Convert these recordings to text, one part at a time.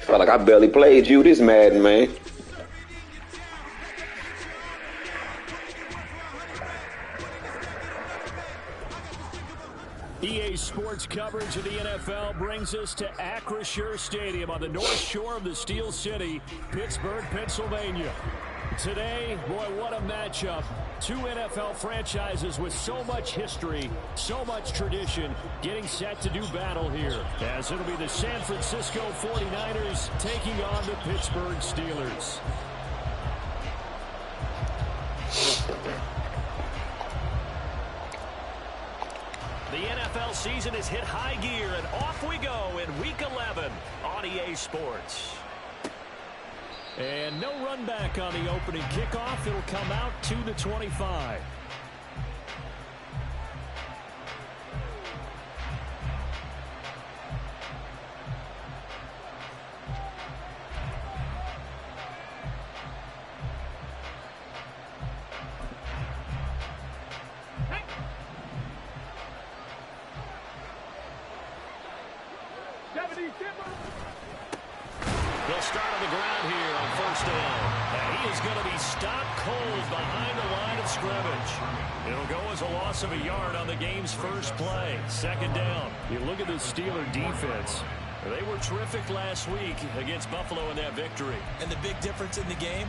Felt like I barely played you this Madden, man. EA Sports coverage of the NFL brings us to Acrisure Stadium on the north shore of the Steel City, Pittsburgh, Pennsylvania. Today, boy, what a matchup. Two NFL franchises with so much history, so much tradition, getting set to do battle here. As it'll be the San Francisco 49ers taking on the Pittsburgh Steelers. The NFL season has hit high gear, and off we go in Week 11 on EA Sports. And no run back on the opening kickoff. It'll come out to the 25. They'll start on the ground here on first down. And he is going to be stopped cold behind the line of scrimmage. It'll go as a loss of a yard on the game's first play. Second down. You look at the Steeler defense. They were terrific last week against Buffalo in that victory. And the big difference in the game,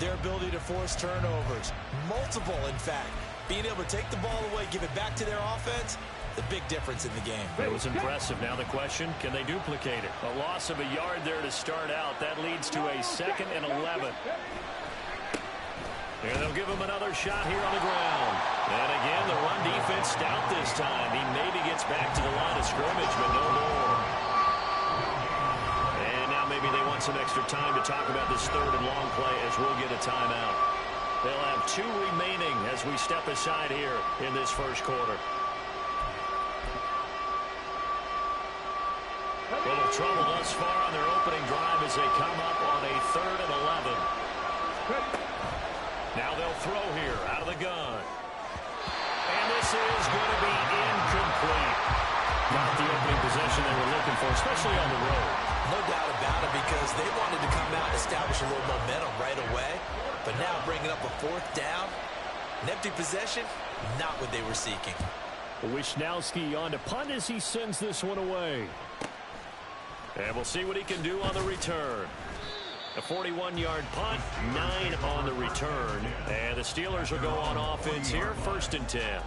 their ability to force turnovers. Multiple, in fact. Being able to take the ball away, give it back to their offense, the big difference in the game. It was impressive. Now the question, can they duplicate it? A loss of a yard there to start out. That leads to a 2nd and 11. And they'll give him another shot here on the ground. And again, the run defense stout this time. He maybe gets back to the line of scrimmage, but no more. And now maybe they want some extra time to talk about this 3rd and long play as we'll get a timeout. They'll have 2 remaining as we step aside here in this first quarter. Little trouble thus far on their opening drive as they come up on a 3rd and 11. Now they'll throw here out of the gun. And this is going to be incomplete. Not the opening possession they were looking for, especially on the road. No doubt about it, because they wanted to come out and establish a little momentum right away. But now bringing up a 4th down, an empty possession, not what they were seeking. Wisnowski on to punt as he sends this one away. And we'll see what he can do on the return. A 41-yard punt, 9 on the return. And the Steelers will go on offense here, 1st and 10.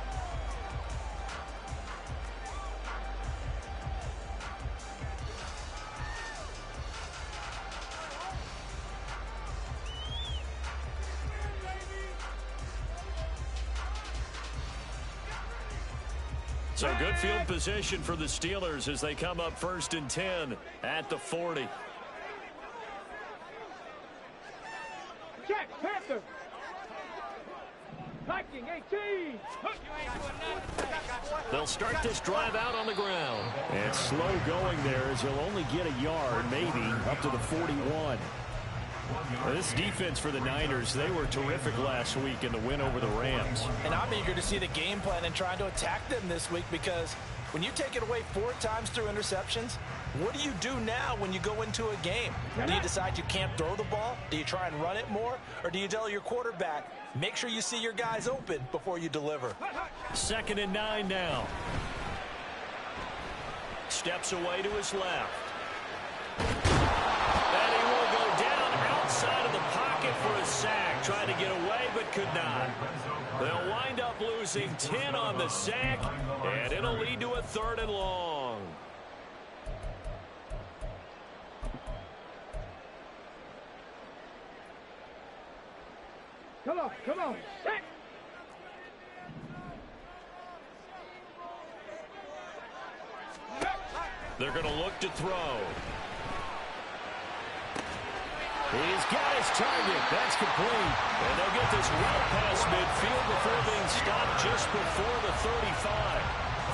So good field position for the Steelers as they come up 1st and 10 at the 40. Check, Panther. Viking 18. They'll start this drive out on the ground. And slow going there as he'll only get a yard, maybe, up to the 41. This defense for the Niners, they were terrific last week in the win over the Rams. And I'm eager to see the game plan and trying to attack them this week, because when you take it away 4 times through interceptions, what do you do now when you go into a game? Do you decide you can't throw the ball? Do you try and run it more? Or do you tell your quarterback, make sure you see your guys open before you deliver? 2nd and 9 now. Steps away to his left. And he will go down outside of the pocket for a sack. Tried to get away, but could not. They'll wind up losing 10 on the sack, and it'll lead to a 3rd and long. Come on, come on. Check. They're going to look to throw. He's got his target. That's complete. And they'll get this well past midfield before being stopped just before the 35.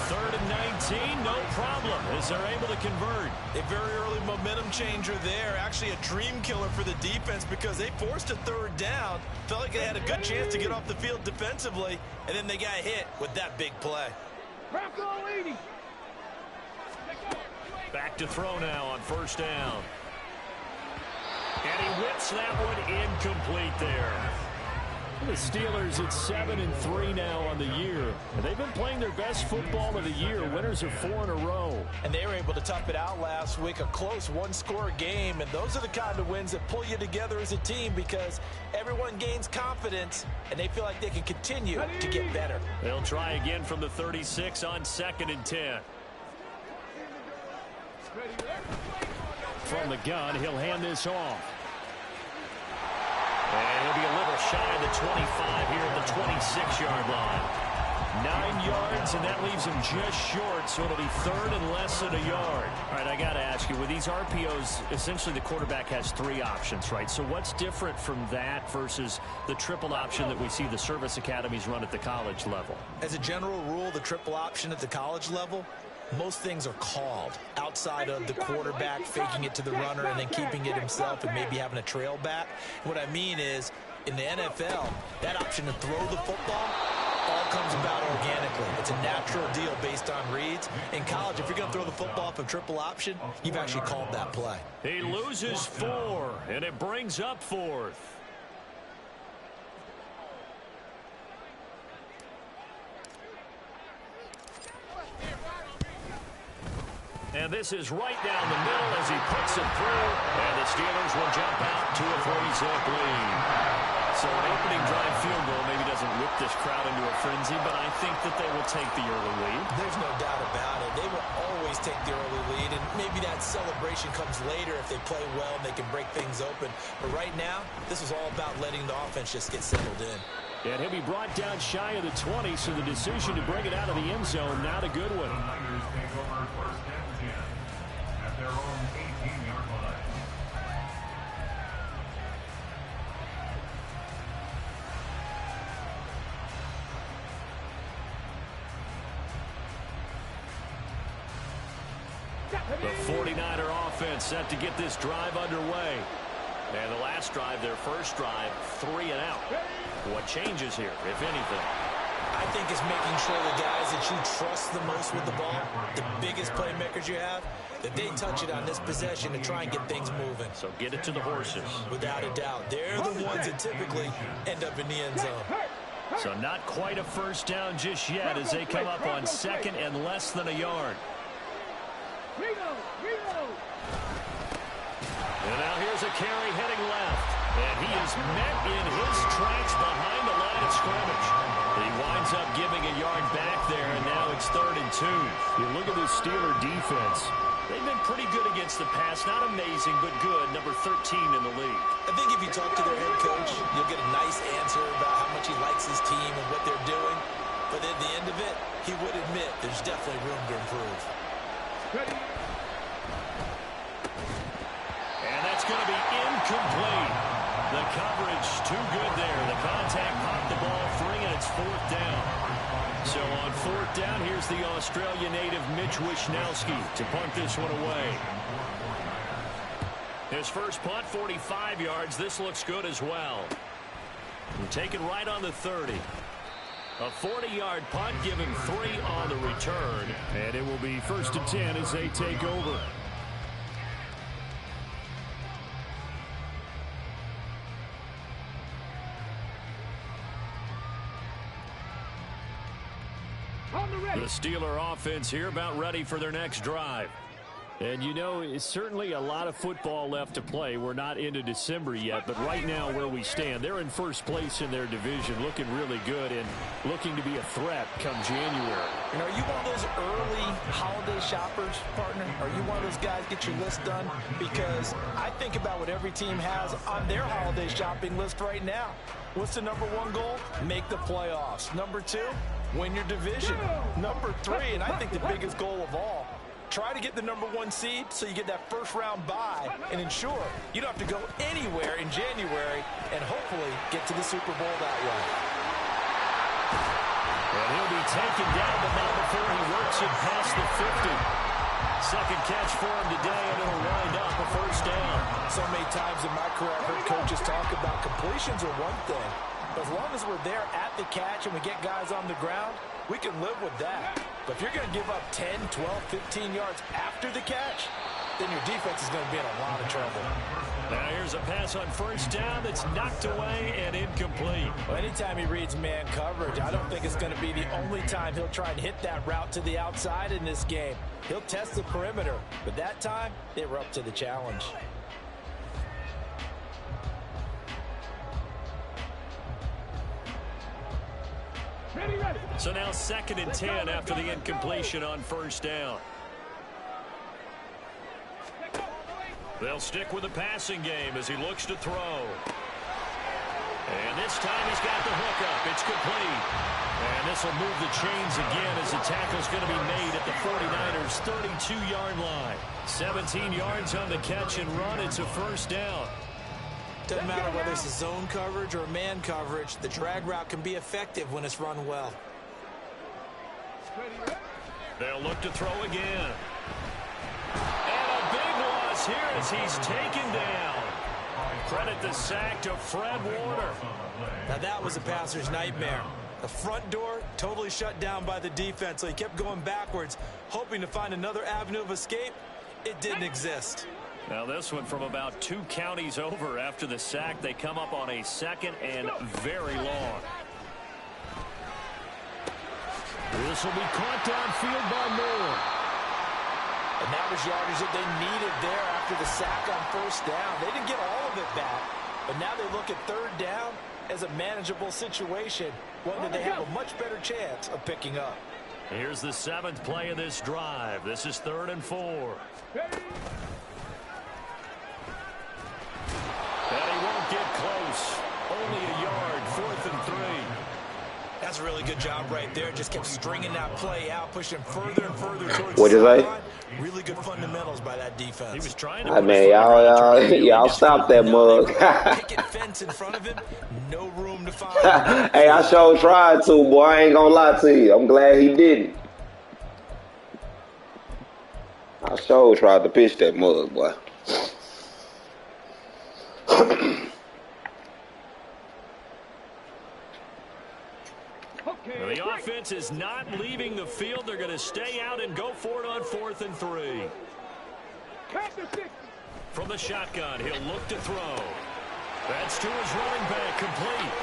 3rd and 19, no problem, as they're able to convert. A very early momentum changer there. Actually a dream killer for the defense, because they forced a 3rd down. Felt like they had a good chance to get off the field defensively, and then they got hit with that big play. Back to throw now on 1st down. And he whips that one incomplete there. The Steelers at 7-3 now on the year. And they've been playing their best football of the year. Winners of 4 in a row. And they were able to tough it out last week. A close one-score game. And those are the kind of wins that pull you together as a team because everyone gains confidence and they feel like they can continue to get better. They'll try again from the 36 on 2nd and 10. From the gun, he'll hand this off. And he'll be a little shy of the 25 here at the 26-yard line. 9 yards, and that leaves him just short, so it'll be 3rd and less than a yard. All right, I got to ask you, with these RPOs, essentially the quarterback has 3 options, right? So what's different from that versus the triple option that we see the service academies run at the college level? As a general rule, the triple option at the college level, most things are called outside of the quarterback faking it to the runner and then keeping it himself and maybe having a trail back. What I mean is, in the NFL, that option to throw the football all comes about organically. It's a natural deal based on reads. In college, if you're going to throw the football off a triple option, you've actually called that play. He loses 4, and it brings up 4th. And this is right down the middle as he puts it through. And the Steelers will jump out to a 3-zip lead. So an opening drive field goal maybe doesn't whip this crowd into a frenzy, but I think that they will take the early lead. There's no doubt about it. They will always take the early lead, and maybe that celebration comes later if they play well and they can break things open. But right now, this is all about letting the offense just get settled in. And he'll be brought down shy of the 20, so the decision to bring it out of the end zone, not a good one. The 49er offense set to get this drive underway. And the last drive, their first drive, 3 and out. What changes here, if anything? I think it's making sure the guys that you trust the most with the ball, the biggest playmakers you have, that they touch it on this possession to try and get things moving. So get it to the horses. Without a doubt. They're the ones that typically end up in the end zone. So not quite a first down just yet as they come up on 2nd and less than a yard. And now here's a carry heading left. And he is met in his tracks behind the line of scrimmage. He winds up giving a yard back there, and now it's 3rd and 2. You look at this Steeler defense. They've been pretty good against the pass. Not amazing, but good. Number 13 in the league. I think if you talk to their head coach, you'll get a nice answer about how much he likes his team and what they're doing. But at the end of it, he would admit there's definitely room to improve. And that's going to be incomplete. The coverage too good there. The contact popped the ball free, and it's 4th down. So on 4th down, here's the Australia native Mitch Wishnowsky to punt this one away. His first punt, 45 yards. This looks good as well. We're taking right on the 30. A 40-yard punt, giving 3 on the return. And it will be 1st and 10 as they take over. The Steeler offense here about ready for their next drive. And, you know, it's certainly a lot of football left to play. We're not into December yet, but right now where we stand, they're in first place in their division, looking really good and looking to be a threat come January. And are you one of those early holiday shoppers, partner? Are you one of those guys get your list done? Because I think about what every team has on their holiday shopping list right now. What's the number 1 goal? Make the playoffs. Number 2, win your division. Number 3, and I think the biggest goal of all, try to get the number 1 seed so you get that first-round bye and ensure you don't have to go anywhere in January and hopefully get to the Super Bowl that way. And he'll be taken down, but not before he works it past the 50. Second catch for him today, and it'll wind up a first down. So many times in my career I've heard coaches talk about completions are one thing. But as long as we're there at the catch and we get guys on the ground, we can live with that. But if you're going to give up 10, 12, 15 yards after the catch, then your defense is going to be in a lot of trouble. Now here's a pass on first down that's knocked away and incomplete. Well, anytime he reads man coverage, I don't think it's going to be the only time he'll try and hit that route to the outside in this game. He'll test the perimeter, but that time they were up to the challenge. Ready. So now 2nd and 10 after the incompletion on first down. They'll stick with the passing game as he looks to throw. And this time he's got the hook up. It's complete. And this will move the chains again as the tackle's going to be made at the 49ers' 32-yard line. 17 yards on the catch and run. It's a first down. Doesn't matter whether it's a zone coverage or man coverage, the drag route can be effective when it's run well. They'll look to throw again. And a big loss here as he's taken down. Credit the sack to Fred Warner. Now that was a passer's nightmare. The front door totally shut down by the defense, so he kept going backwards, hoping to find another avenue of escape. It didn't exist. Now this one from about 2 counties over after the sack. They come up on a 2nd and very long. This will be caught downfield by Moore. And that was yardage that they needed there after the sack on first down. They didn't get all of it back, but now they look at 3rd down as a manageable situation, one that they have a much better chance of picking up. Here's the 7th play of this drive. This is 3rd and 4. And he won't get close. Only a yard, 4th and 3. That's a really good job right there. Just kept stringing that play out, pushing further and further towards What'd you the say? sideline. Really good fundamentals by that defense. He was trying to. I mean, y'all stop that mug. Picket fence in front of him, no room to find. Hey, I sure tried to, boy. I ain't gonna lie to you. I'm glad he didn't. I sure tried to pitch that mug, boy. Well, the offense is not leaving the field. They're going to stay out and go for it on 4th and 3. From the shotgun, he'll look to throw. That's to his running back, complete.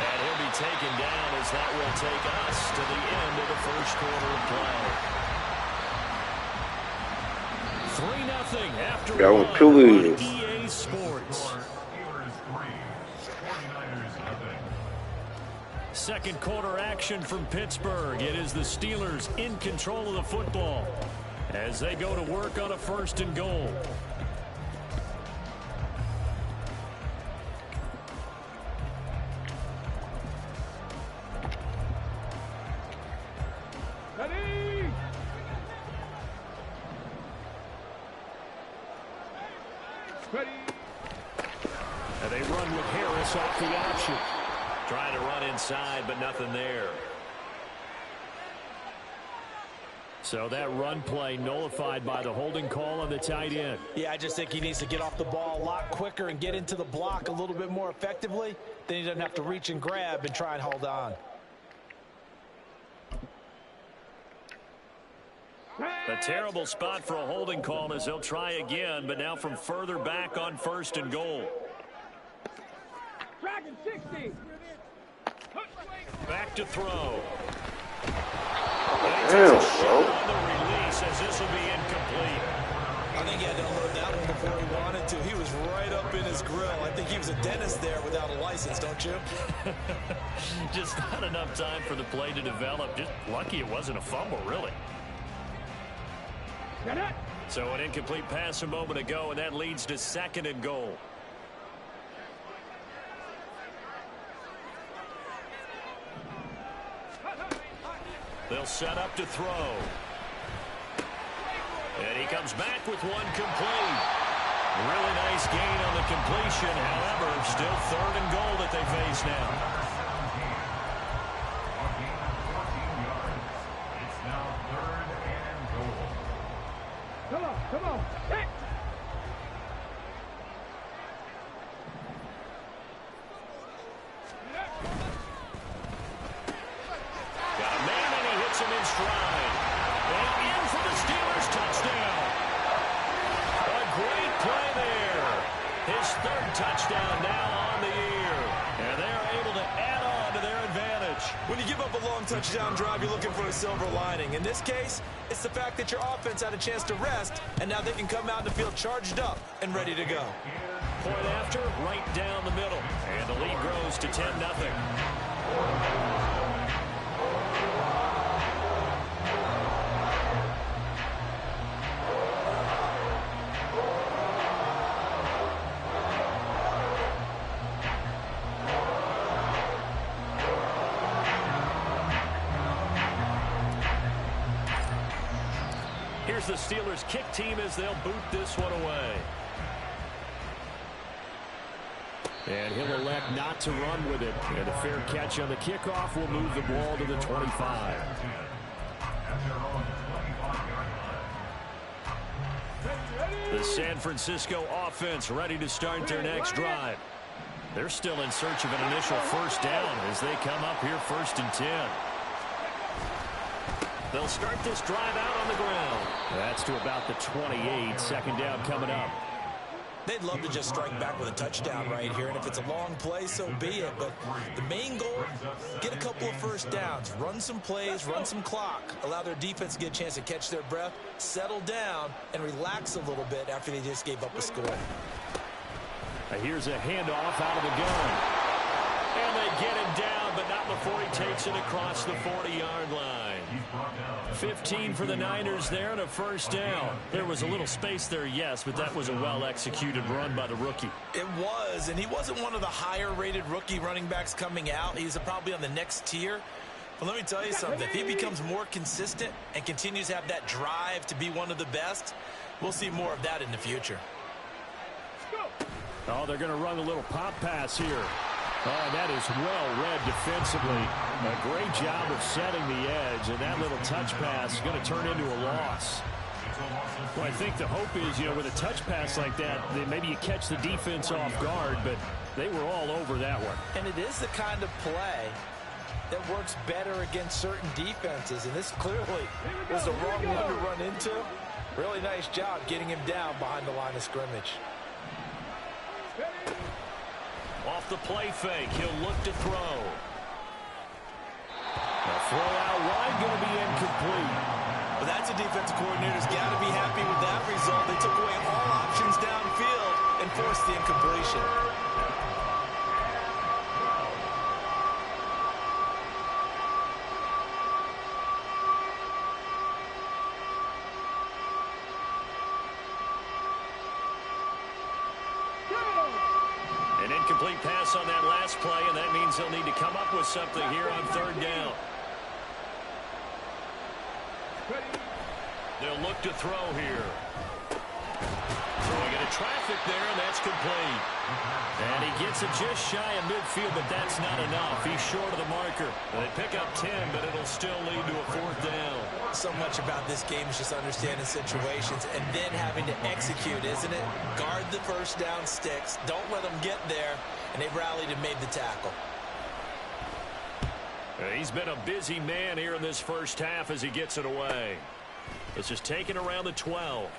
And he'll be taken down as that will take us to the end of the first quarter of play. 3-0 after Going one to on EA Sports. Second quarter action from Pittsburgh. It is the Steelers in control of the football as they go to work on a 1st and goal. Ready. And they run with Harris off the option. Trying to run inside, but nothing there. So that run play nullified by the holding call on the tight end. Yeah, I just think he needs to get off the ball a lot quicker and get into the block a little bit more effectively. Then he doesn't have to reach and grab and try and hold on. A terrible spot for a holding call as they'll try again, but now from further back on 1st and goal. Dragon 60. Back to throw. Damn, On the release as this will be incomplete. I think he had to unload that one before he wanted to. He was right up in his grill. I think he was a dentist there without a license, don't you? Just not enough time for the play to develop. Just lucky it wasn't a fumble, really. So an incomplete pass a moment ago, and that leads to 2nd and goal. They'll set up to throw. And he comes back with one complete. Really nice gain on the completion. However, still 3rd and goal that they face now. It's now 3rd and goal. Come on. Hey. Got a man, and he hits him in stride. And in for the Steelers touchdown. touchdown now on the year. And they're able to add on to their advantage. When you give up a long touchdown drive, you're looking for a silver lining. In this case, it's the fact that your offense had a chance to rest, and now they can come out in the field charged up and ready to go. Point after, right down the middle. And the lead grows to 10-0. Here's the Steelers' kick team as they'll boot this one away. And he'll elect not to run with it. And a fair catch on the kickoff will move the ball to the 25. The San Francisco offense ready to start their next drive. They're still in search of an initial first down as they come up here 1st and 10. They'll start this drive out on the ground. That's to about the 28. Second down coming up. They'd love to just strike back with a touchdown right here, and if it's a long play, so be it. But the main goal, get a couple of first downs, run some plays, run some clock, allow their defense to get a chance to catch their breath, settle down, and relax a little bit after they just gave up a score. Here's a handoff out of the gun. And they get him down, but not before he takes it across the 40-yard line. 15 for the Niners there and a first down. There was a little space there, yes, but that was a well-executed run by the rookie. It was, and he wasn't one of the higher-rated rookie running backs coming out. He's probably on the next tier. But let me tell you something. If he becomes more consistent and continues to have that drive to be one of the best, we'll see more of that in the future. Oh, they're going to run a little pop pass here. Oh, and that is well read defensively. A great job of setting the edge, and that little touch pass is going to turn into a loss. Well, I think the hope is, with a touch pass like that, then maybe you catch the defense off guard, but they were all over that one. And it is the kind of play that works better against certain defenses, and this clearly was the wrong one to run into. Really nice job getting him down behind the line of scrimmage. Off the play fake, he'll look to throw. The throw out wide going to be incomplete. Well, that's a defensive coordinator's got to be happy with that result. They took away all options downfield and forced the incompletion. An incomplete pass on that last play, and that means they'll need to come up with something here on 3rd down. They'll look to throw here. Throwing into traffic there, and that's complete. And he gets it just shy of midfield, but that's not enough. He's short of the marker. They pick up 10, but it'll still lead to a 4th down. So much about this game is just understanding situations and then having to execute, isn't it? Guard the first down sticks. Don't let them get there. And they rallied and made the tackle. He's been a busy man here in this first half as he gets it away. This is taken around the 12.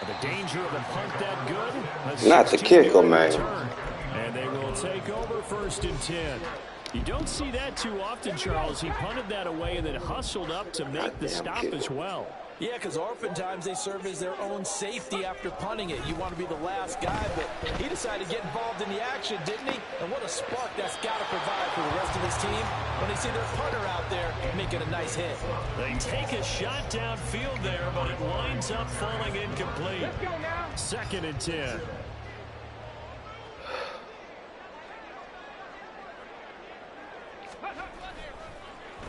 The danger of a punt that good? Not the kicker, man. And they will take over 1st and 10. You don't see that too often, Charles. He punted that away and then hustled up to make the stop as well. Yeah, because oftentimes they serve as their own safety after punting it. You want to be the last guy, but he decided to get involved in the action, didn't he? And what a spark that's got to provide for the rest of his team when they see their punter out there making a nice hit. They take a shot downfield there, but it winds up falling incomplete. Let's go now. 2nd and 10.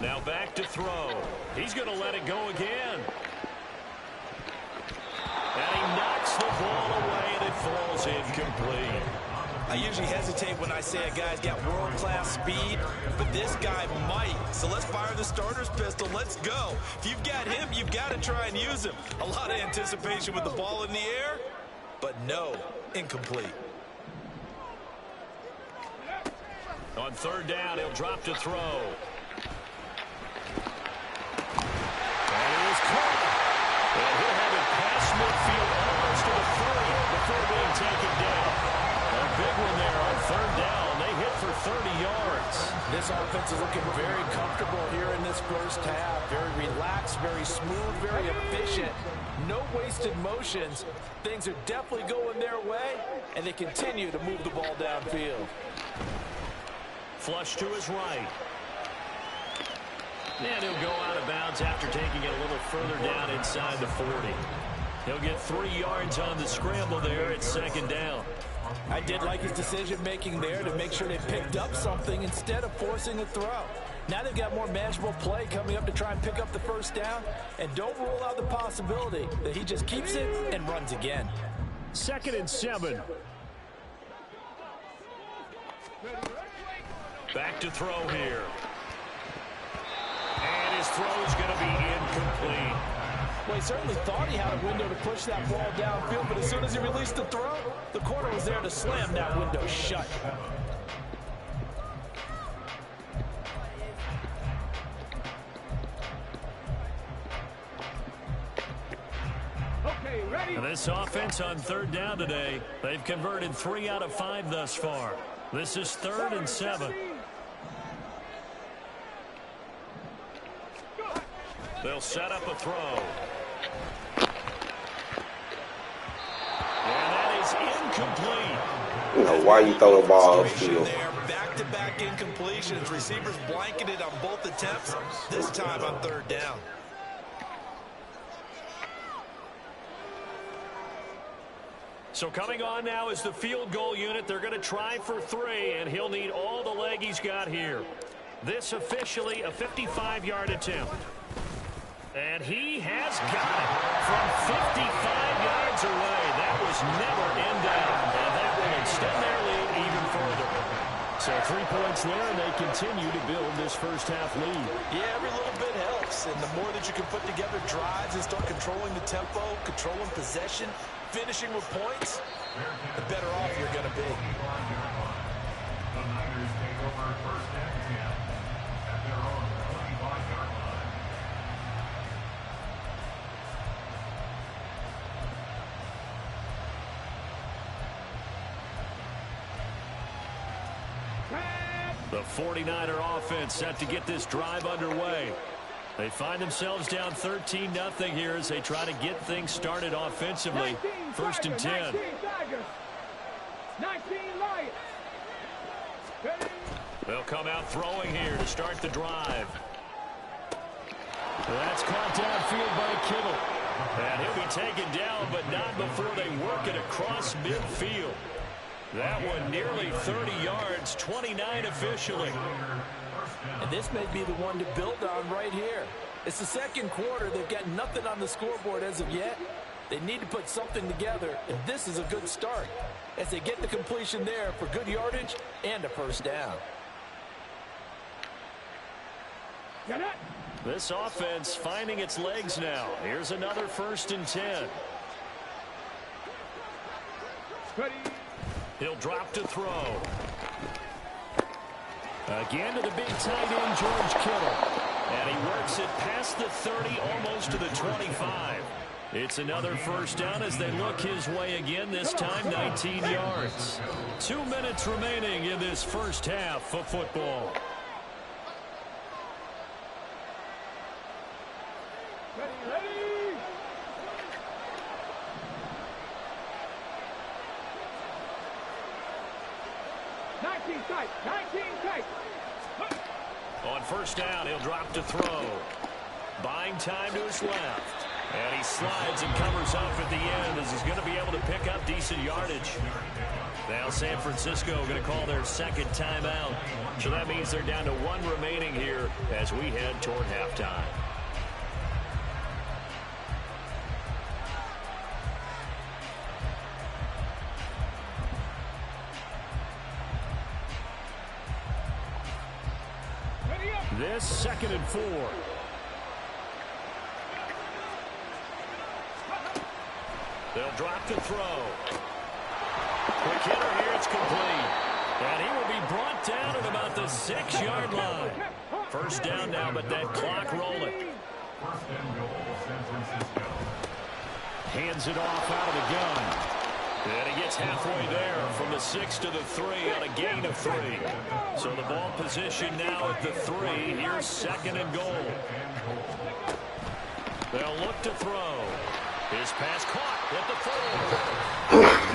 Now back to throw. He's going to let it go again. And he knocks the ball away, and it falls incomplete. I usually hesitate when I say a guy's got world-class speed, but this guy might. So let's fire the starter's pistol. Let's go. If you've got him, you've got to try and use him. A lot of anticipation with the ball in the air, but no, incomplete. On 3rd down, he'll drop to throw. And he was caught. And he'll have it past midfield almost to the 30. This offense is looking very comfortable here in this first half. Very relaxed, very smooth, very efficient. No wasted motions. Things are definitely going their way, and they continue to move the ball downfield. Flush to his right. And he'll go out of bounds after taking it a little further down inside the 40. He'll get 3 yards on the scramble there at second down. I did like his decision-making there to make sure they picked up something instead of forcing a throw. Now they've got more manageable play coming up to try and pick up the first down. And don't rule out the possibility that he just keeps it and runs again. 2nd and 7. Back to throw here. And his throw is going to be incomplete. Well, he certainly thought he had a window to push that ball downfield, but as soon as he released the throw, the corner was there to slam that window shut. Okay, ready? And this offense on 3rd down today, they've converted 3 out of 5 thus far. This is 3rd and 7. They'll set up a throw. And that is incomplete. You know, why you throw the ball upfield? Back-to-back incompletions. Receivers blanketed on both attempts, this time on 3rd down. So coming on now is the field goal unit. They're going to try for 3, and he'll need all the leg he's got here. This officially a 55-yard attempt. And he has got it from 55 yards away. That was never in doubt, and that will extend their lead even further. So 3 points there, and they continue to build this first half lead. Yeah, every little bit helps, and the more that you can put together drives and start controlling the tempo, controlling possession, finishing with points, the better off you're going to be. The Niners take over 1st and 10 at their own 25-yard line. The 49er offense set to get this drive underway. They find themselves down 13-0 here as they try to get things started offensively. 1st and 10. 19 Lions. They'll come out throwing here to start the drive. That's caught downfield by Kittle. And he'll be taken down, but not before they work it across midfield. That one nearly 30 yards, 29 officially. And this may be the one to build on right here. It's the 2nd quarter. They've got nothing on the scoreboard as of yet. They need to put something together, and this is a good start as they get the completion there for good yardage and a first down. Get it? This offense finding its legs now. Here's another 1st and 10. Ready? He'll drop to throw. Again to the big tight end, George Kittle. And he works it past the 30, almost to the 25. It's another first down as they look his way again, this time 19 yards. 2 minutes remaining in this first half of football. Ready? Tight. On first down, he'll drop to throw. Buying time to his left. And he slides and covers up at the end as he's going to be able to pick up decent yardage. Now San Francisco going to call their 2nd timeout. So that means they're down to 1 remaining here as we head toward halftime. This 2nd and 4. They'll drop to throw. Quick hitter here, it's complete. And he will be brought down at about the 6-yard line. First down now, but that clock rolling. 1st and goal, San Francisco. Hands it off out of the gun. And he gets halfway there from the 6 to the 3 on a gain of 3. So the ball position now at the 3. Here's 2nd and goal. They'll look to throw. His pass caught at the 4.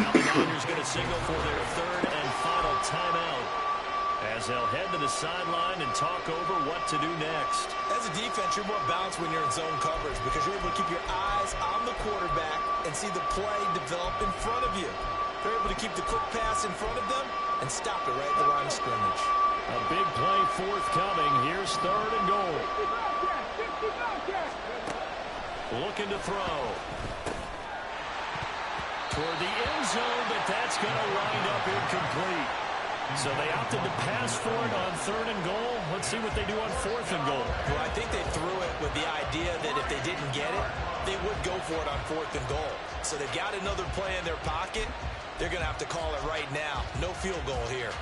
Now the Niners going to signal for their 3rd and final timeout as they'll head to the sideline and talk over what to do next. As a defense, you're more balanced when you're in zone coverage because you're able to keep your eyes on the quarterback and see the play develop in front of you. They're able to keep the quick pass in front of them and stop it right at the line of scrimmage. A big play forthcoming. Here's 3rd and goal. Looking to throw. Toward the end zone, but that's going to wind up incomplete. So they opted to pass for it on 3rd and goal. Let's see what they do on 4th and goal. Well, I think they threw it with the idea that if they didn't get it, they would go for it on 4th and goal. So they've got another play in their pocket. They're going to have to call it right now. No field goal here.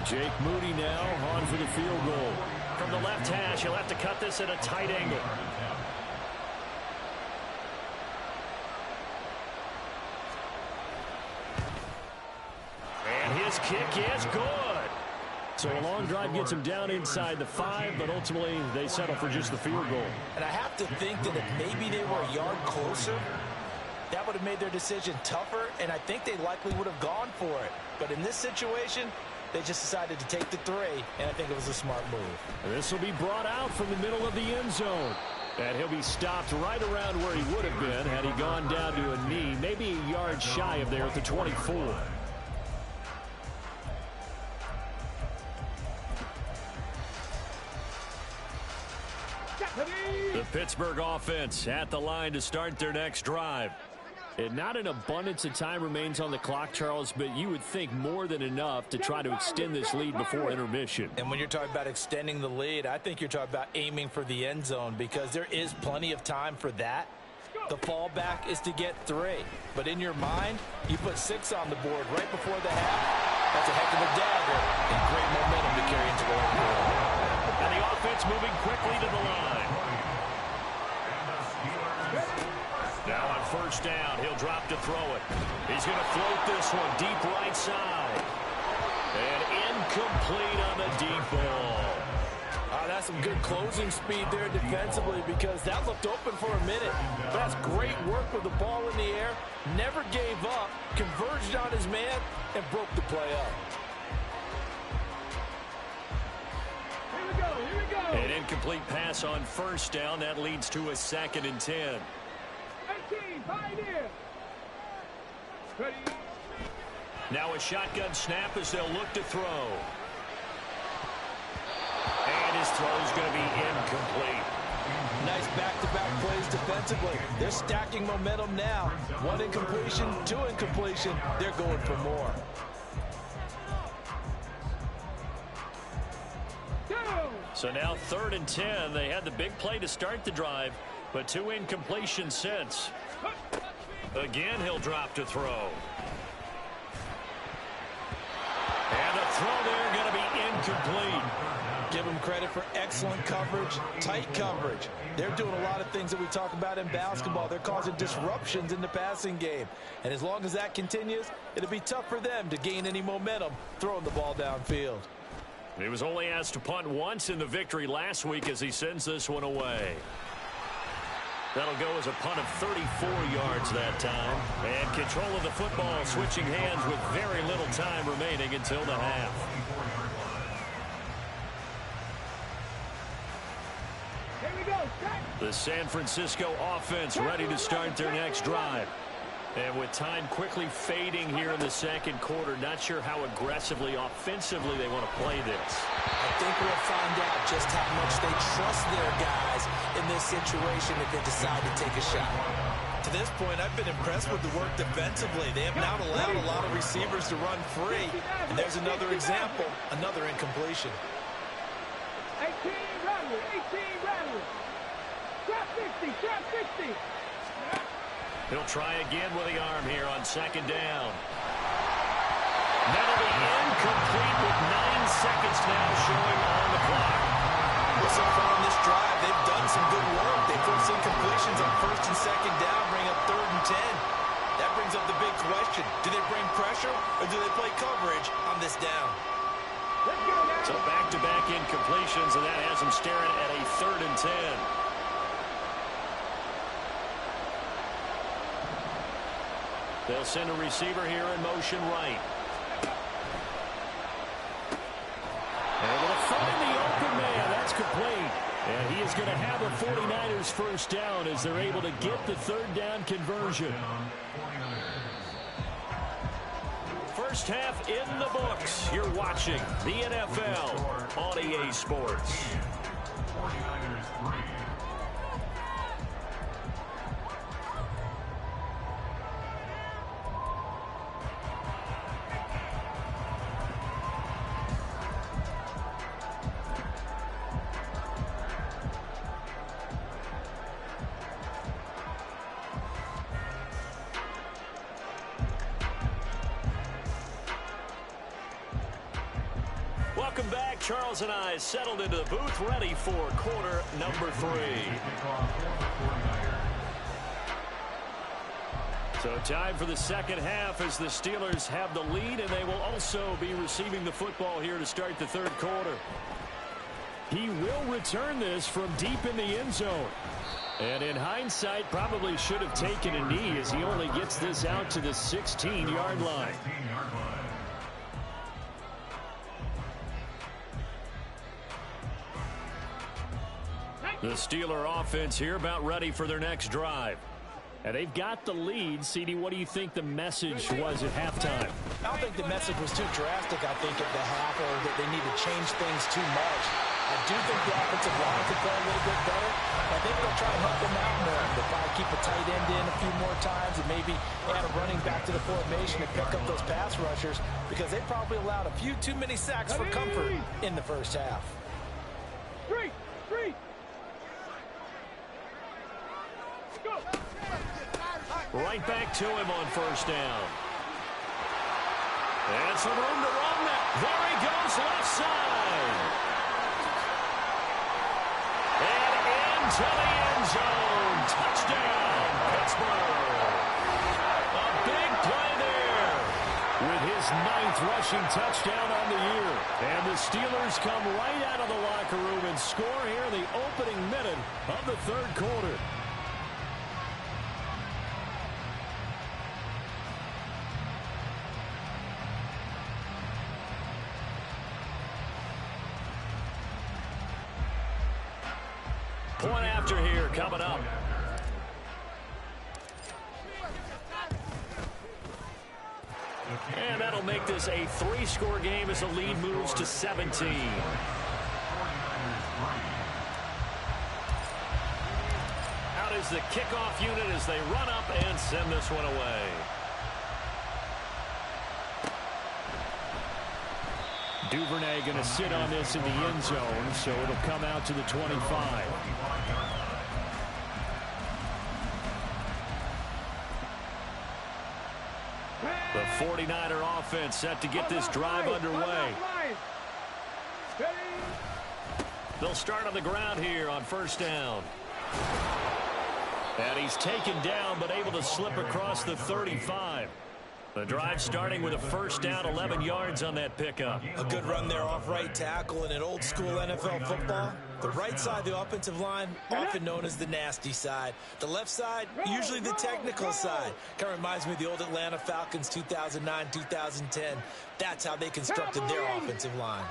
Jake Moody now on for the field goal. From the left hash, he'll have to cut this at a tight angle. And his kick is good. So a long drive gets him down inside the 5, but ultimately they settle for just the field goal. And I have to think that if maybe they were a yard closer, that would have made their decision tougher, and I think they likely would have gone for it. But in this situation, they just decided to take the 3, and I think it was a smart move. And this will be brought out from the middle of the end zone. And he'll be stopped right around where he would have been had he gone down to a knee, maybe a yard shy of there at the 24. The Pittsburgh offense at the line to start their next drive. And not an abundance of time remains on the clock, Charles, but you would think more than enough to try to extend this lead before intermission. And when you're talking about extending the lead, I think you're talking about aiming for the end zone because there is plenty of time for that. The fallback is to get 3. But in your mind, you put 6 on the board right before the half. That's a heck of a dagger and great momentum to carry into the home field. And the offense moving quickly to the line. Now on 1st down, he'll drop to throw it. He's going to float this one deep right side. And incomplete on the deep ball. That's some good closing speed there defensively because that looked open for a minute. But that's great work with the ball in the air. Never gave up, converged on his man, and broke the play up. Here we go. An incomplete pass on 1st down. That leads to a 2nd and 10. 18, Pioneer. Ready. Now a shotgun snap as they'll look to throw. And his throw's going to be incomplete. Nice back-to-back plays defensively. They're stacking momentum now. 1 incompletion, 2 incompletion. They're going for more. So now 3rd and 10. They had the big play to start the drive, but 2 incompletions since. Again, he'll drop to throw. And a throw there going to be incomplete. Give them credit for excellent coverage, tight coverage. They're doing a lot of things that we talk about in basketball. They're causing disruptions in the passing game. And as long as that continues, it'll be tough for them to gain any momentum throwing the ball downfield. He was only asked to punt once in the victory last week as he sends this one away. That'll go as a punt of 34 yards that time. And control of the football switching hands with very little time remaining until the half. The San Francisco offense ready to start their next drive. And with time quickly fading here in the 2nd quarter, not sure how aggressively, offensively they want to play this. I think we'll find out just how much they trust their guys in this situation if they decide to take a shot. To this point, I've been impressed with the work defensively. They have not allowed a lot of receivers to run free. And there's another example, another incompletion. 18 rattle, 18 rattle. Trap 60, trap 60. He'll try again with the arm here on 2nd down. That'll be incomplete with 9 seconds now showing on the clock. Well, so far on this drive, they've done some good work. They forced incompletions conversions on first and second down bring up 3rd and 10. That brings up the big question. Do they bring pressure or do they play coverage on this down? Let's go now. So back-to-back incompletions, and that has them staring at a 3rd and 10. They'll send a receiver here in motion right. Able to find the open man. That's complete. And he is going to have a 49ers first down as they're able to get the 3rd down conversion. First half in the books. You're watching the NFL on EA Sports. 49ers 3. Welcome back. Charles and I settled into the booth, ready for quarter number 3. So time for the second half as the Steelers have the lead, and they will also be receiving the football here to start the 3rd quarter. He will return this from deep in the end zone. And in hindsight, probably should have taken a knee as he only gets this out to the 16-yard line. The Steeler offense here about ready for their next drive. And they've got the lead. CD, what do you think the message was at halftime? I don't think the message was too drastic, I think, at the half, or that they need to change things too much. I do think the offensive line could play a little bit better. I think they'll try and help them out more. They'll probably keep a tight end in a few more times and maybe add a running back to the formation and pick up those pass rushers because they probably allowed a few too many sacks for comfort in the first half. Street. Go. Right back to him on first down. And some room to run that. There he goes, left side. And into the end zone. Touchdown, Pittsburgh. A big play there with his 9th rushing touchdown on the year. And the Steelers come right out of the locker room and score here in the opening minute of the 3rd quarter. Point after here coming up. And that'll make this a 3-score game as the lead moves to 17. Out is the kickoff unit as they run up and send this one away. Duvernay going to sit on this in the end zone, so it'll come out to the 25. The 49er offense set to get this drive underway. They'll start on the ground here on first down. And he's taken down but able to slip across the 35. The drive starting with a first down, 11 yards on that pickup. A good run there off right tackle in an old school NFL football. The right side, the offensive line, often known as the nasty side. The left side, usually the technical side. Kind of reminds me of the old Atlanta Falcons 2009, 2010. That's how they constructed their offensive line.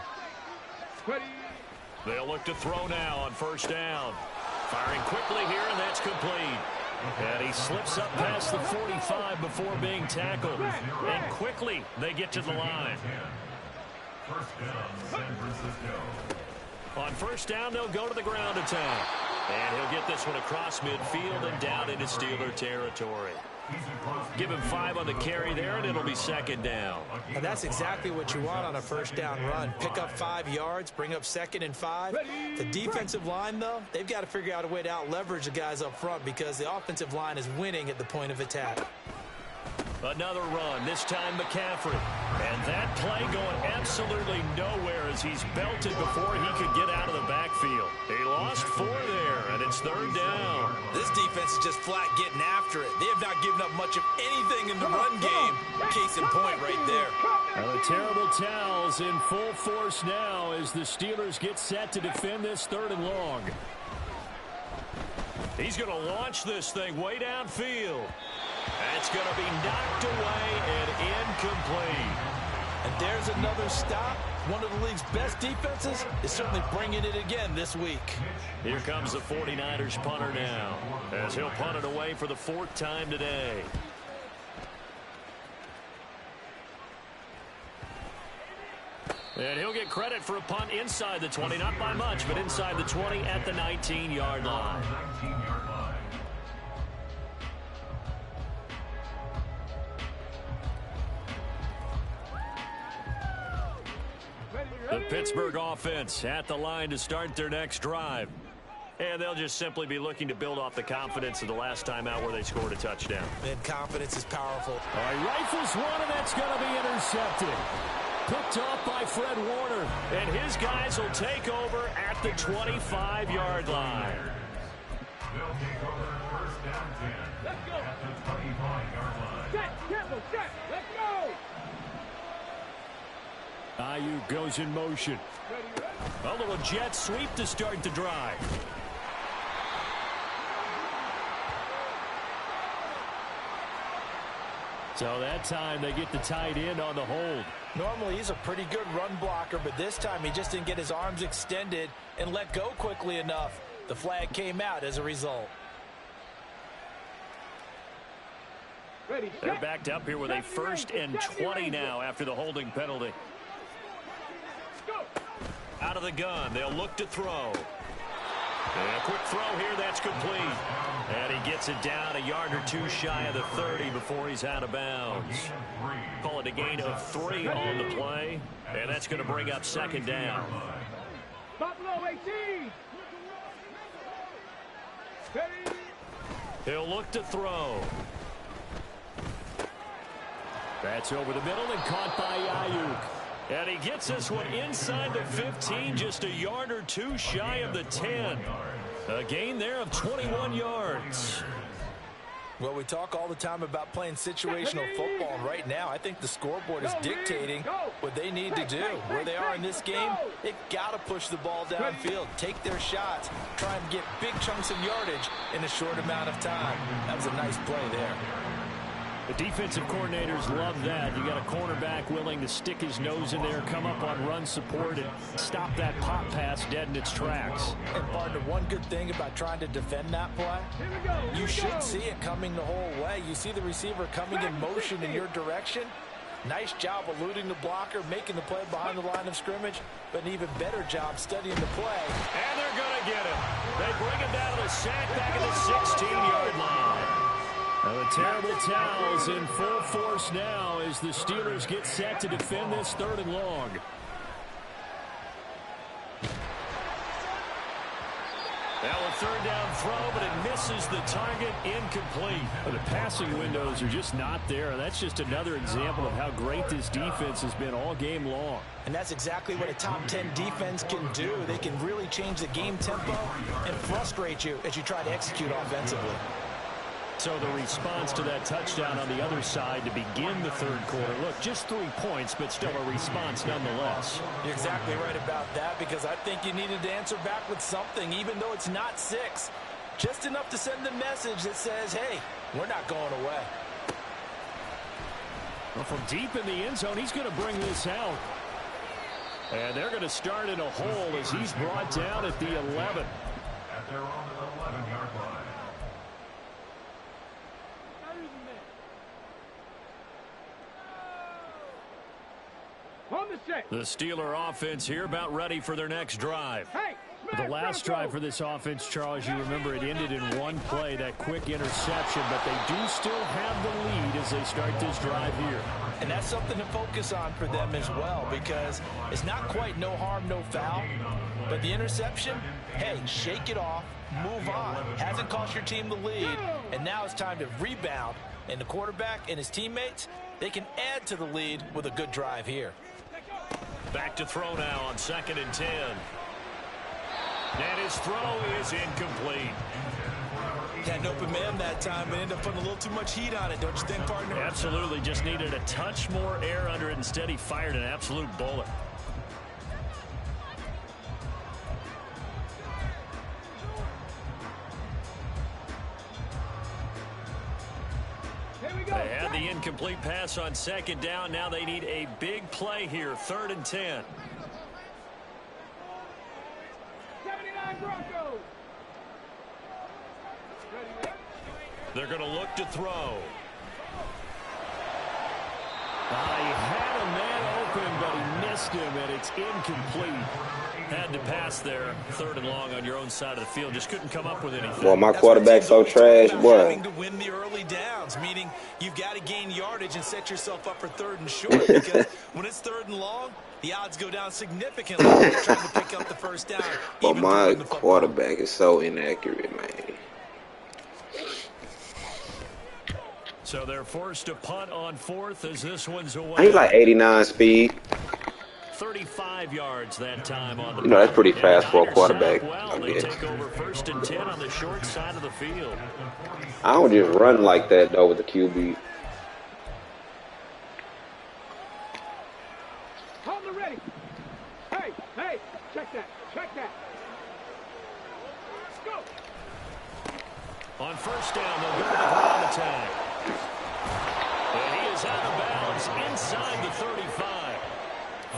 They'll look to throw now on first down. Firing quickly here, and that's complete. And he slips up past the 45 before being tackled. And quickly, they get to the line. First down, San Francisco. On first down, they'll go to the ground attack. And he'll get this one across midfield and down into Steeler territory. Give him 5 on the carry there, and it'll be second down. And that's exactly what you want on a first down run. Pick up 5 yards, bring up 2nd and 5. The defensive line, though, they've got to figure out a way to out-leverage the guys up front because the offensive line is winning at the point of attack. Another run, this time McCaffrey. And that play going absolutely nowhere as he's belted before he could get out of the backfield. He lost 4 there, and it's 3rd down. This defense is just flat getting after it. They have not given up much of anything in the run game. Case in point right there. The terrible towels in full force now as the Steelers get set to defend this 3rd and long. He's going to launch this thing way downfield. That's going to be knocked away and incomplete. And there's another stop. One of the league's best defenses is certainly bringing it again this week. Here comes the 49ers punter now as he'll punt it away for the 4th time today. And he'll get credit for a punt inside the 20, not by much, but inside the 20 at the 19-yard line. The Pittsburgh offense at the line to start their next drive. And they'll just simply be looking to build off the confidence of the last time out where they scored a touchdown. And confidence is powerful. All right, rifles one, and that's going to be intercepted. Picked off by Fred Warner, and his guys will take over at the 25-yard line. They'll take over 1st down 10 at the 25-yard line. Set, Temple, set, let's go! Ayuk goes in motion. A little jet sweep to start the drive. So that time they get the tight end on the hold. Normally he's a pretty good run blocker, but this time he just didn't get his arms extended and let go quickly enough. The flag came out as a result. Ready, They're backed up here with a 1st and 20 now after the holding penalty. go! Out of the gun, they'll look to throw. And a quick throw here, that's complete. And he gets it down a yard or 2 shy of the 30 before he's out of bounds. Call it a gain of 3 on the play. And that's going to bring up 2nd down. Buffalo 18! Ready? He'll look to throw. That's over the middle and caught by Ayuk. And he gets this one inside the 15, just a yard or 2 shy of the 10. A gain there of 21 yards. Well, we talk all the time about playing situational football, and right now I think the scoreboard is dictating what they need to do. Where they are in this game, they've got to push the ball downfield, take their shots, try and get big chunks of yardage in a short amount of time. That was a nice play there. The defensive coordinators love that. You got a cornerback willing to stick his nose in there, come up on run support, and stop that pop pass dead in its tracks. And partner, one good thing about trying to defend that play, you should see it coming the whole way. You see the receiver coming in motion in your direction. Nice job eluding the blocker, making the play behind the line of scrimmage, but an even better job studying the play. And they're going to get him. They bring him down to the sack back at the 16-yard line. Now the terrible towels in full force now as the Steelers get set to defend this 3rd and long. Now a 3rd down throw, but it misses the target, incomplete. The passing windows are just not there. That's just another example of how great this defense has been all game long. And that's exactly what a top 10 defense can do. They can really change the game tempo and frustrate you as you try to execute offensively. So the response to that touchdown on the other side to begin the 3rd quarter. Look, just 3 points, but still a response nonetheless. You're exactly right about that, because I think you needed to answer back with something, even though it's not 6. Just enough to send the message that says, hey, we're not going away. Well, from deep in the end zone, he's going to bring this out. And they're going to start in a hole as he's brought down at the 11. At their own 11-yard line. The Steeler offense here about ready for their next drive. Hey, The last drive for this offense, Charles, you remember it ended in one play, that quick interception, but they do still have the lead as they start this drive here. And that's something to focus on for them as well, because it's not quite no harm, no foul, but the interception, hey, shake it off, move on. Hasn't cost your team the lead, and now it's time to rebound. And the quarterback and his teammates, they can add to the lead with a good drive here. Back to throw now on 2nd and 10. And his throw is incomplete. Had an open man that time and ended up putting a little too much heat on it, don't you think, partner? Absolutely. Just needed a touch more air under it. Instead, he fired an absolute bullet. They had the incomplete pass on second down. Now they need a big play here. 3rd and 10. 79 Broncos. They're going to look to throw. He had a man open, but he missed him, and it's incomplete. Had to pass there. 3rd and long on your own side of the field. Just couldn't come up with anything. Well, my quarterback's so trash, boy. Having to win the early downs, meaning you've got to gain yardage and set yourself up for 3rd and short. Because when it's 3rd and long, the odds go down significantly when you're trying to pick up the first down. But my quarterback is so inaccurate, man. So they're forced to punt on 4th as this one's away. I think like 89 speed. 35 yards that time on the You know, that's pretty fast for a quarterback. Well, they take over 1st and 10 on the short side of the field. I don't just run like that, though, with the QB. Hold it ready. Hey, check that. Let's go. On 1st down, they'll go to the ground attack. And he is out of bounds inside the 35.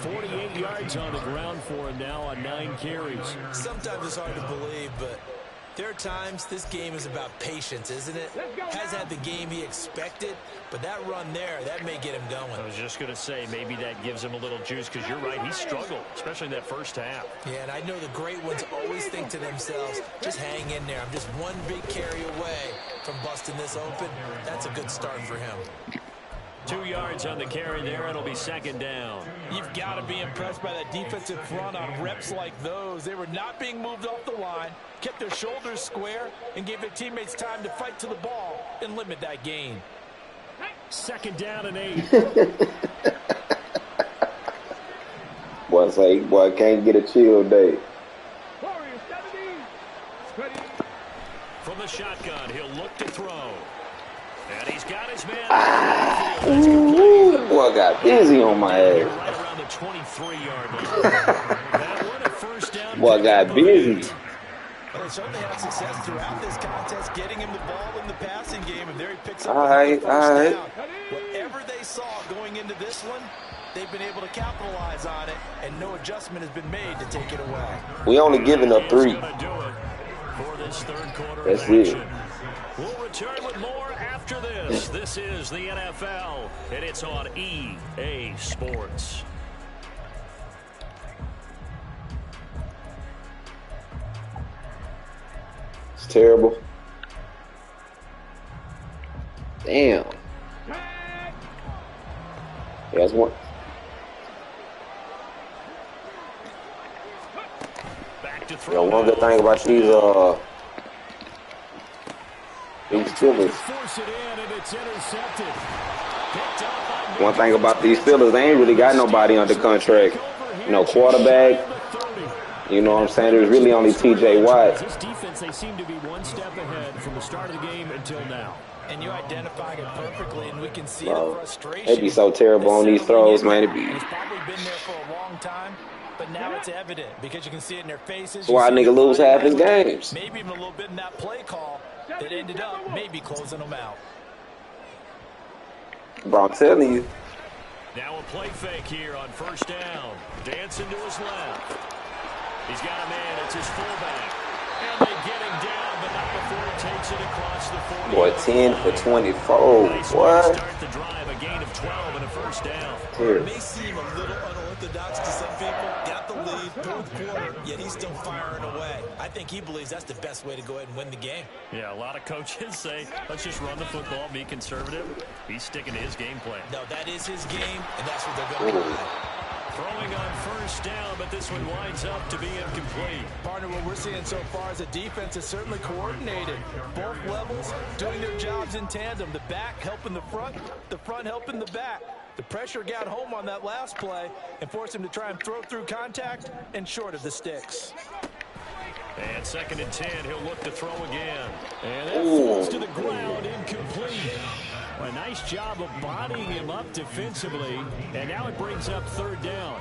48 yards on the ground for him now on 9 carries. Sometimes it's hard to believe, but there are times this game is about patience, isn't it? Has had the game he expected, but that run there, that may get him going. I was just going to say, maybe that gives him a little juice, because you're right, he struggled, especially in that first half. Yeah, and I know the great ones always think to themselves, just hang in there. I'm just one big carry away from busting this open. That's a good start for him. 2 yards on the carry there. It'll be 2nd down. You've got to be impressed by that defensive front on reps like those. They were not being moved off the line, kept their shoulders square, and gave their teammates time to fight to the ball and limit that gain. 2nd down and 8. Boy, can't get a chill day. Warriors 70. Ready. From the shotgun, he'll look to throw. And he's got his man. Ooh, boy, got busy on my ass. Right around the 23-yard line. That one a 1st down. Boy, got busy. Well, they certainly had success throughout this contest, getting him the ball in the passing game, and there he picks up All right. down. Whatever they saw going into this one, they've been able to capitalize on it, and no adjustment has been made to take it away. We only giving up 3. For this 3rd quarter. That's it. We'll return with more after this. This is the NFL, and it's on EA Sports. It's terrible. Damn. Yeah, that's one. Back to You know, throw. one good thing about these Steelers. Force it in, and it's intercepted. Picked up by One thing about these Steelers, they ain't really got nobody under contract. You know, quarterback. You know what I'm saying? There's really only T.J. Watt. This defense, they seem to be one step ahead from the start of the game until now. And you identified it perfectly, and we can see the frustration. They'd be so terrible on these throws, man. It'd be. He's probably been there for a long time, but now it's evident because you can see it in their faces. That's why a nigga lose half his games. Maybe even a little bit in that play call that ended up maybe closing them out. Bro, I'm telling you. Now a play fake here on 1st down. Dancing to his left. He's got a man. It's his fullback. And they get him down, but not before he takes it across the 40. Boy, 10 for 24. Nice What? Start the drive. A gain of 12 and a 1st down. Here. It may seem a little unorthodox to some people. Got the lead, 4th quarter, yet he's still firing away. I think he believes that's the best way to go ahead and win the game. Yeah, a lot of coaches say, let's just run the football, be conservative. He's sticking to his game plan. No, that is his game, and that's what they're going to run. Throwing on 1st down, but this one winds up to be incomplete. Partner, what we're seeing so far is the defense is certainly coordinated. Both levels doing their jobs in tandem. The back helping the front helping the back. The pressure got home on that last play and forced him to try and throw through contact and short of the sticks. And 2nd and 10, he'll look to throw again. And that falls to the ground, incomplete. A nice job of bodying him up defensively. And now it brings up 3rd down.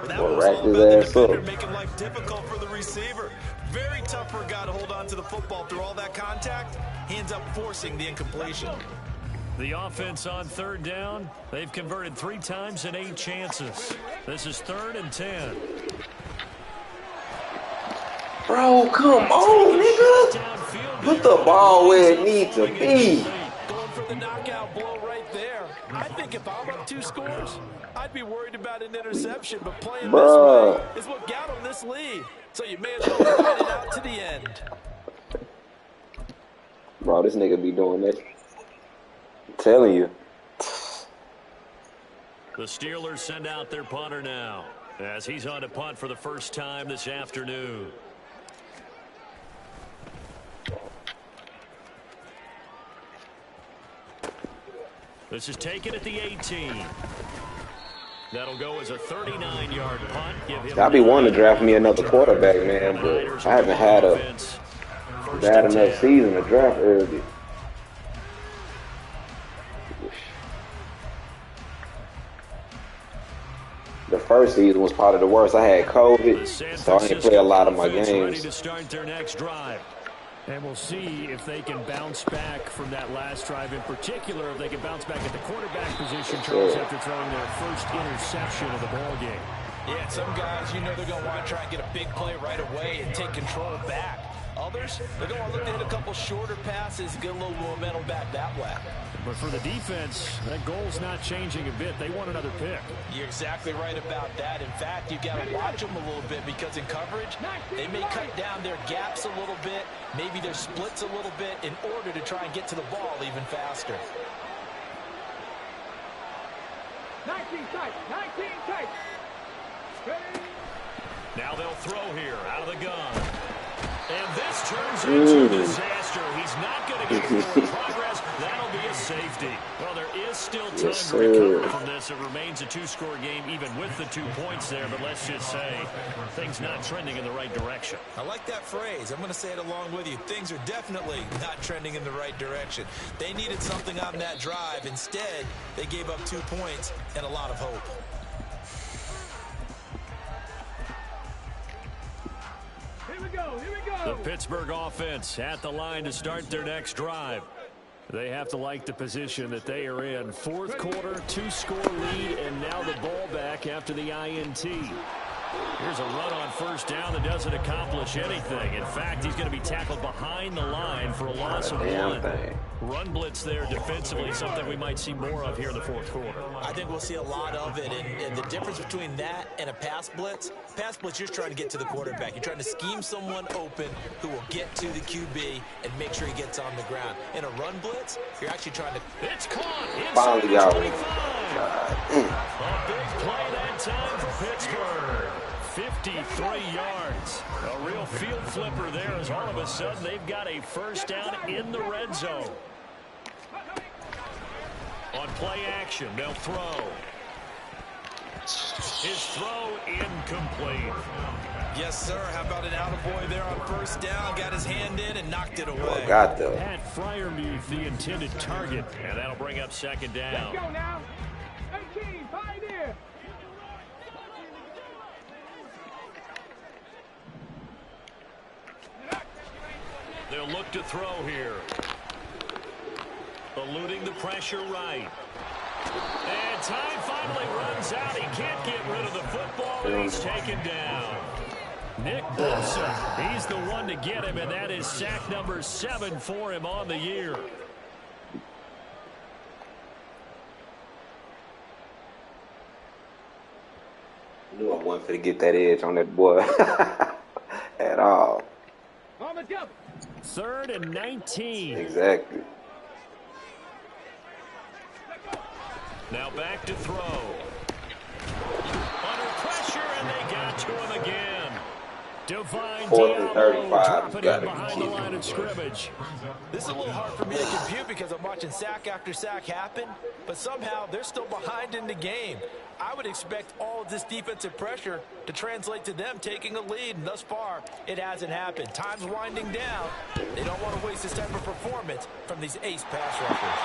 That was all about the defender making life difficult for the receiver. Very tough for a guy to hold on to the football through all that contact. He ends up forcing the incompletion. The offense on 3rd down, they've converted 3 times in 8 chances. This is 3rd and 10. Bro, come on, nigga. Put the ball where it needs to be. Going for the knockout blow right there. I think if I'm up 2 scores, I'd be worried about an interception, but playing this way is what got him this lead. So you may as well ride it out to the end. Bro, this nigga be doing this. I'm telling you. The Steelers send out their punter now, as he's on to punt for the first time this afternoon. This is taken at the 18. That'll go as a 39-yard punt. I'll be wanting to draft me another quarterback, man, but I haven't had a bad enough season to draft early. The first season was probably the worst. I had COVID, so I didn't play a lot of my games. Ready to start their next drive. And we'll see if they can bounce back from that last drive in particular, if they can bounce back at the quarterback position, Charles, after throwing their first interception of the ball game. Yeah, some guys, you know they're going to want to try and get a big play right away and take control back. Others, they're going to look to hit a couple shorter passes, get a little momentum back that way. But for the defense, that goal's not changing a bit. They want another pick. You're exactly right about that. In fact, you've got to watch them a little bit because in coverage, they may cut down their gaps a little bit, maybe their splits a little bit in order to try and get to the ball even faster. 19 tight, 19 tight. Now they'll throw here out of the gun. And this turns into a disaster. He's not going to get forward progress. That'll be a safety. Well, there is still time to recover from this. It remains a 2-score game even with the 2 points there. But let's just say things not trending in the right direction. I like that phrase. I'm going to say it along with you. Things are definitely not trending in the right direction. They needed something on that drive. Instead, they gave up 2 points and a lot of hope. The Pittsburgh offense at the line to start their next drive. They have to like the position that they are in. 4th quarter, 2-score lead, and now the ball back after the INT. Here's a run on 1st down that doesn't accomplish anything. In fact, he's going to be tackled behind the line for a loss of 1. Run blitz there defensively, something we might see more of here in the 4th quarter. I think we'll see a lot of it, and the difference between that and a pass blitz, you're just trying to get to the quarterback. You're trying to scheme someone open who will get to the QB and make sure he gets on the ground. In a run blitz, you're actually trying to... It's caught inside the 25. A big play that time for Pittsburgh. 53 yards. A real field flipper there as all of a sudden they've got a 1st down in the red zone. On play action, they'll throw. His throw incomplete. Yes, sir. How about an attaboy there on 1st down? Got his hand in and knocked it away. Got them. Pat Freiermuth, the intended target, and that'll bring up 2nd down. Let's go now. 18, Pioneer. They'll look to throw here. Eluding the pressure right. And time finally runs out. He can't get rid of the football, and he's taken down. Nick Bosa, he's the one to get him, and that is sack number 7 for him on the year. Knew I wasn't going to get that edge on that boy at all. On the jump. 3rd and 19. Exactly. Now back to throw. Under pressure, and they got to him again. 4th and 35. You got to behind the line of scrimmage. This is a little hard for me to compute because I'm watching sack after sack happen, but somehow they're still behind in the game. I would expect all of this defensive pressure to translate to them taking a lead, and thus far, it hasn't happened. Time's winding down. They don't want to waste this type of performance from these ace pass rushers.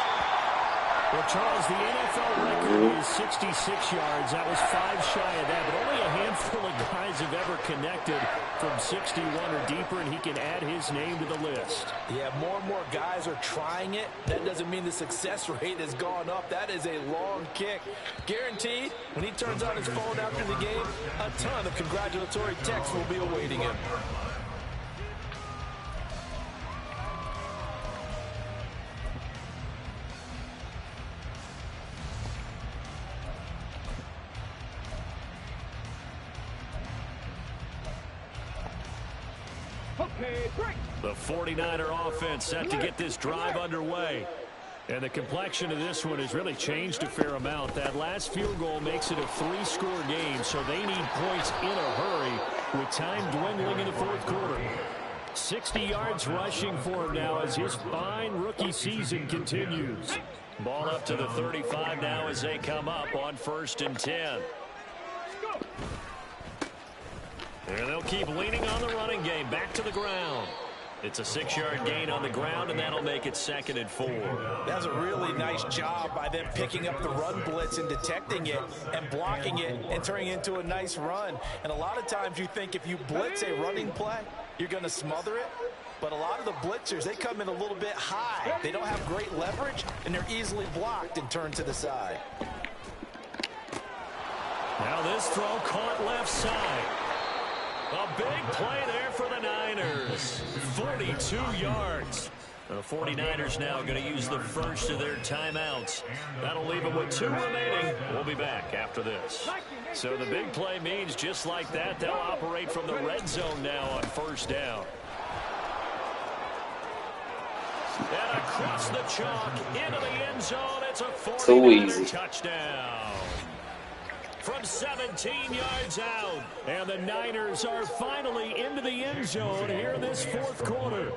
Well, Charles, the NFL record is 66 yards. That was 5 shy of that, but only a handful of guys have ever connected from 61 or deeper, and he can add his name to the list. Yeah, more and more guys are trying it. That doesn't mean the success rate has gone up. That is a long kick. Guaranteed, when he turns on his phone after the game, a ton of congratulatory texts will be awaiting him. The 49er offense set to get this drive underway. And the complexion of this one has really changed a fair amount. That last field goal makes it a 3-score game, so they need points in a hurry with time dwindling in the 4th quarter. 60 yards rushing for him now as his fine rookie season continues. Ball up to the 35 now as they come up on 1st and 10. And they'll keep leaning on the running game. Back to the ground. It's a 6-yard gain on the ground, and that'll make it 2nd and 4. That's a really nice job by them picking up the run blitz and detecting it and blocking it and turning it into a nice run. And a lot of times you think if you blitz a running play, you're going to smother it. But a lot of the blitzers, they come in a little bit high. They don't have great leverage, and they're easily blocked and turned to the side. Now this throw caught left side. A big play there for the Niners. 42 yards. The 49ers now going to use the first of their timeouts. That'll leave them with 2 remaining. We'll be back after this. So the big play means just like that, they'll operate from the red zone now on 1st down. And across the chalk into the end zone. It's a 49er touchdown. From 17 yards out. And the Niners are finally into the end zone here in this 4th quarter.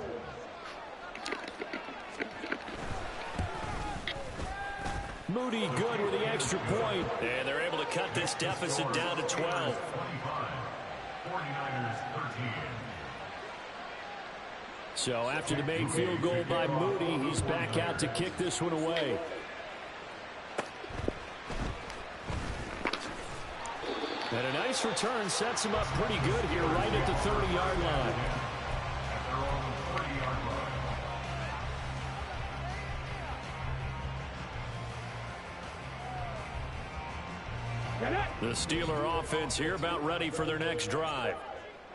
Moody good with the extra point. And they're able to cut this deficit down to 12. 49ers 13. So after the main field goal by Moody, he's back out to kick this one away. And a nice return sets him up pretty good here right at the 30-yard line. The Steeler offense here about ready for their next drive.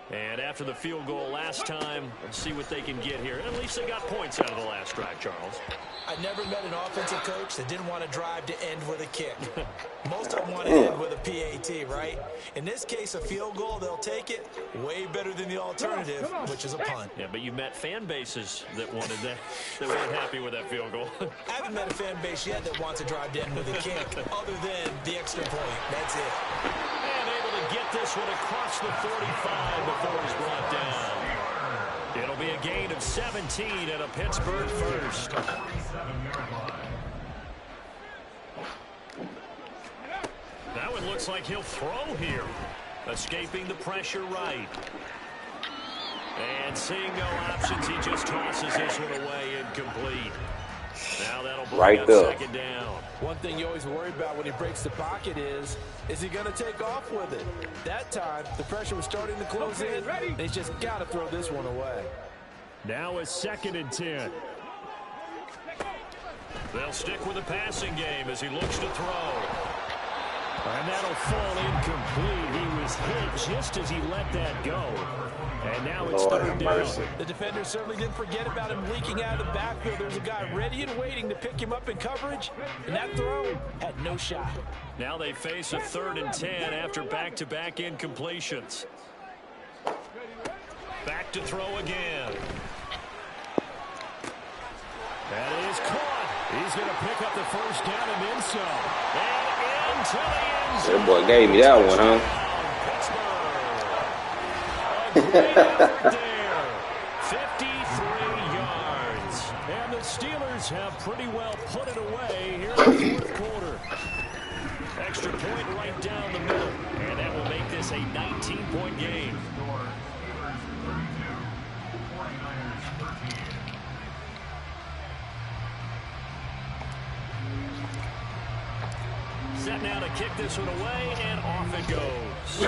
And after the field goal last time, let's see what they can get here. At least they got points out of the last drive, Charles. I never met an offensive coach that didn't want to drive to end with a kick. Most of them want to end with a PAT, right? In this case, a field goal, they'll take it way better than the alternative, which is a punt. Yeah, but you met fan bases that wanted that, that weren't happy with that field goal. I haven't met a fan base yet that wants to drive to end with a kick, other than the extra point. That's it. And able to get this one across the 45 before he's brought down. It'll be a gain of 17 and a Pittsburgh first. That one looks like he'll throw here. Escaping the pressure right. And seeing no options, he just tosses this one away incomplete. Now that'll bring up 2nd down. One thing you always worry about when he breaks the pocket is he going to take off with it? That time, the pressure was starting to close in, and he's just got to throw this one away. Now it's 2nd and 10. They'll stick with the passing game as he looks to throw. And that'll fall incomplete. He was hit just as he let that go. And now it's 3rd down. The defender certainly didn't forget about him leaking out of the backfield. There's a guy ready and waiting to pick him up in coverage. And that throw had no shot. Now they face a 3rd and 10 after back-to-back incompletions. Back to throw again. That is caught. He's going to pick up the 1st down and then some. And into the end zone. That boy gave me that one, huh? A great effort there. 53 yards. And the Steelers have pretty well put it away here in the fourth quarter. Extra point right down the middle. And that will make this a 19-point game. Set now to kick this one away, and off it goes.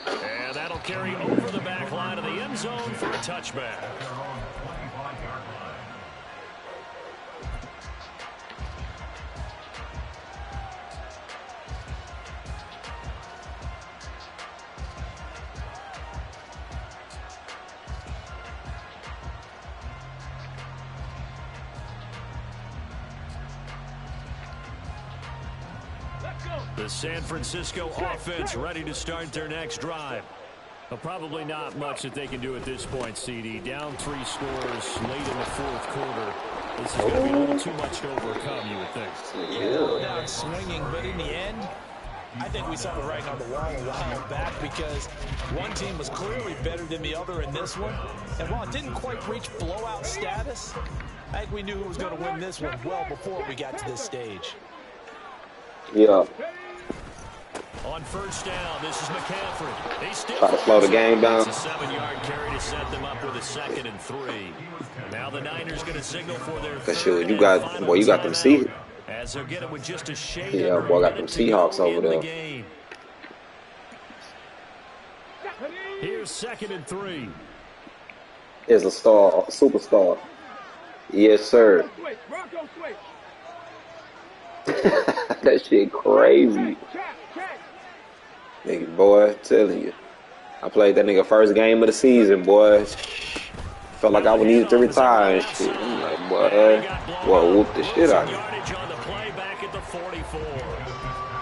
And that'll carry over the back line of the end zone for a touchback. The San Francisco offense ready to start their next drive. Well, probably not much that they can do at this point, CD. Down 3 scores late in the fourth quarter. This is going to be a little too much to overcome, you would think. Yeah, down swinging, but in the end, I think we saw the writing on the wall a while back because one team was clearly better than the other in this one. And while it didn't quite reach blowout status, I think we knew who was going to win this one well before we got to this stage. Yeah. On first down, this is McCaffrey. He still try to slow the game down. It's a 7-yard carry to set them up with a 2nd and 3. Now the Niners going to signal for their third you got them seat. As they'll get it with just a shade. Yeah, boy, got them Seahawks over there. Here's 2nd and 3. Is a superstar. Yes, sir. That shit crazy. Nigga, boy, telling you. I played that nigga first game of the season, boy. Felt like I would need to retire and shit. I'm like, boy, whoop the shit out of me. On the play back at the 44.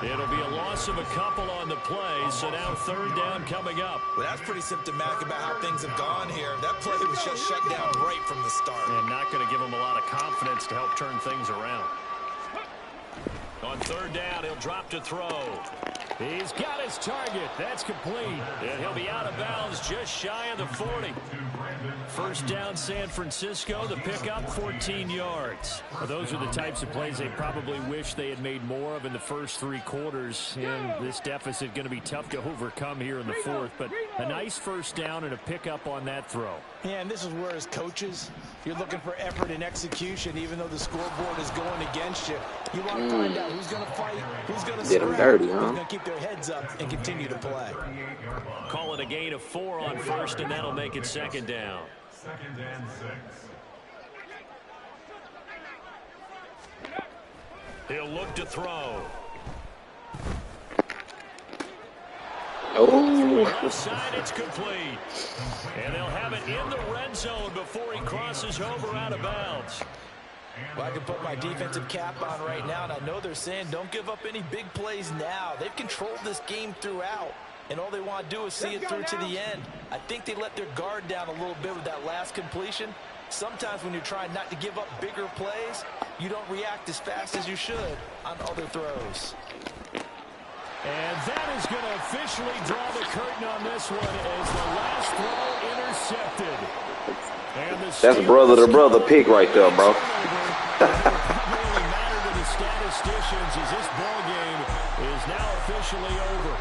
It'll be a loss of a couple on the play, so now 3rd down coming up. Well, that's pretty symptomatic about how things have gone here. That play was just shut down right from the start. And not going to give him a lot of confidence to help turn things around. On 3rd down, he'll drop to throw. He's got his target. That's complete. And he'll be out of bounds just shy of the 40. First down, San Francisco. The pickup, 14 yards. Well, those are the types of plays they probably wish they had made more of in the first 3 quarters. And this deficit going to be tough to overcome here in the 4th. But a nice first down and a pickup on that throw. Yeah, and this is where, as coaches, you're looking for effort and execution, even though the scoreboard is going against you. You want to find out who's going to fight, who's going to Get them dirty, who's going to keep their heads up and continue to play. Call it a gain of 4 on first, and that'll make it 2nd down. 2nd and 6. He'll look to throw. Oh. Left side, it's complete. And they'll have it in the red zone before he crosses over out of bounds. Well, I can put my defensive cap on right now, and I know they're saying don't give up any big plays now. They've controlled this game throughout, and all they want to do is see it through to the end. I think they let their guard down a little bit with that last completion. Sometimes when you're trying not to give up bigger plays, you don't react as fast as you should on other throws. And that is going to officially draw the curtain on this one as the last throw intercepted. And that's brother-to-brother pick right there, bro. It really mattered to the statisticians as this ball game is now officially over.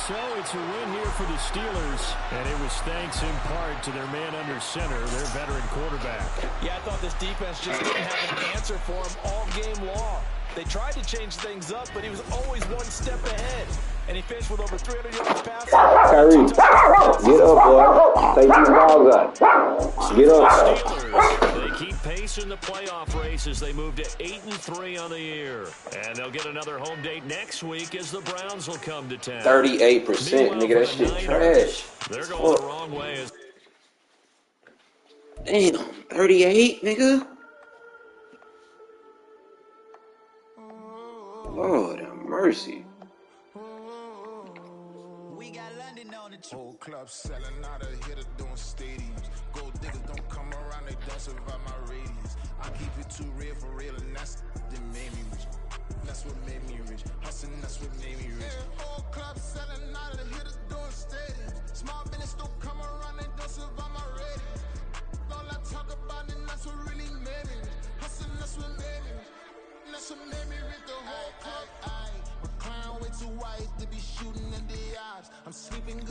So it's a win here for the Steelers, and it was thanks in part to their man under center, their veteran quarterback. Yeah, I thought this defense just didn't have an answer for him all game long. They tried to change things up, but he was always one step ahead. And he finished with over 300 yards passing. Kyrie, get up, boy. Take these balls out. Get up. Steelers, they keep pace in the playoff race as they move to 8-3 on the year. And they'll get another home date next week as the Browns will come to town. 38%, nigga, that shit trash. They're going the wrong way. Damn, 38, nigga. Lord have mercy. We got London on the club selling out of hitter doing stadiums. Gold diggers don't come around, they don't survive my radius. I keep it too real for real, and that's that made me rich. That's what made me rich. Hustling, that's what made me rich. Yeah, whole club selling out of hitter doing stadiums. Small